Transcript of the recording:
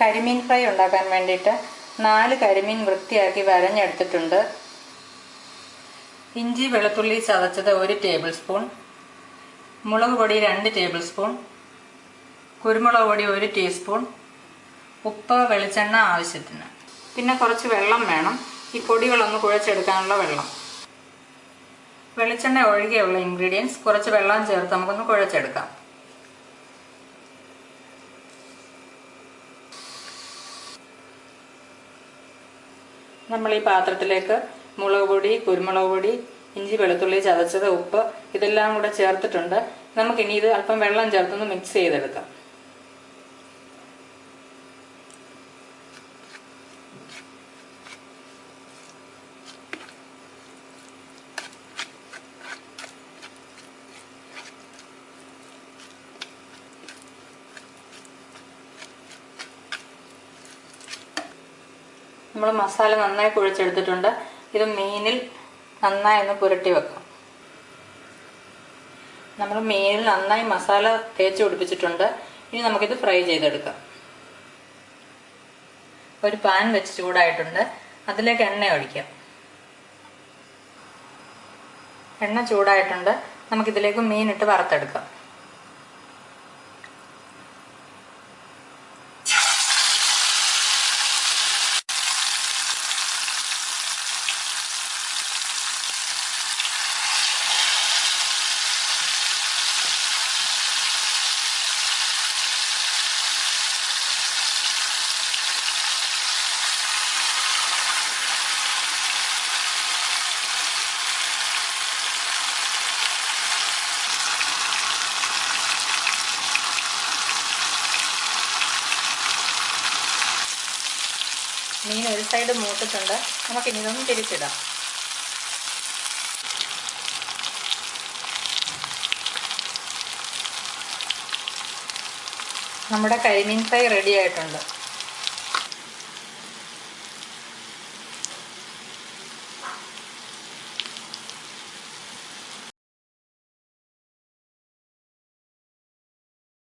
കരിമീൻ ഫ്രൈ ഉണ്ടാക്കാൻ വേണ്ടിയിട്ട് 4 കരിമീൻ വൃത്തിയാക്കി വരഞ്ഞെടുത്തിട്ടുണ്ട്. ഇഞ്ചി വെളുത്തുള്ളി ചതച്ചത് 1 ടേബിൾ സ്പൂൺ, മുളക് പൊടി 2 ടേബിൾ സ്പൂൺ, കുരുമുളക് പൊടി 1 ടീസ്പൂൺ, ഉപ്പ് വെളിച്ചെണ്ണ ആവശ്യത്തിന്. പിന്നെ കുറച്ച് വെള്ളം വേണം, ഈ പൊടികളൊന്ന് കുഴച്ചെടുക്കാനുള്ള വെള്ളം. വെളിച്ചെണ്ണ ഒഴികെയുള്ള ഇൻഗ്രീഡിയൻസ് കുറച്ച് വെള്ളം ചേർത്ത് നമുക്കൊന്ന് കുഴച്ചെടുക്കാം. നമ്മൾ ഈ പാത്രത്തിലേക്ക് മുളക് പൊടി, കുരുമുളക് പൊടി, ഇഞ്ചി വെളുത്തുള്ളി ചതച്ചത്, ഉപ്പ് ഇതെല്ലാം കൂടെ ചേർത്തിട്ടുണ്ട്. നമുക്കിനി ഇത് അല്പം വെള്ളം ചേർത്തൊന്ന് മിക്സ് ചെയ്തെടുക്കാം. നമ്മൾ മസാല നന്നായി കുഴച്ചെടുത്തിട്ടുണ്ട്. ഇത് മീനിൽ നന്നായി ഒന്ന് പുരട്ടി വെക്കാം. നമ്മൾ മീനിൽ നന്നായി മസാല തേച്ച് പിടിപ്പിച്ചിട്ടുണ്ട്. ഇനി നമുക്കിത് ഫ്രൈ ചെയ്തെടുക്കാം. ഒരു പാൻ വെച്ച് ചൂടായിട്ടുണ്ട്, അതിലേക്ക് എണ്ണ ഒഴിക്കാം. എണ്ണ ചൂടായിട്ടുണ്ട്, നമുക്കിതിലേക്ക് മീനിട്ട് വറുത്തെടുക്കാം. മീൻ ഒരു സൈഡ് മൂത്തിട്ടുണ്ട്, നമുക്കിനി ഇതൊന്ന് തിരിച്ചിടാം. നമ്മുടെ കരിമീൻ ഫ്രൈ റെഡി ആയിട്ടുണ്ട്.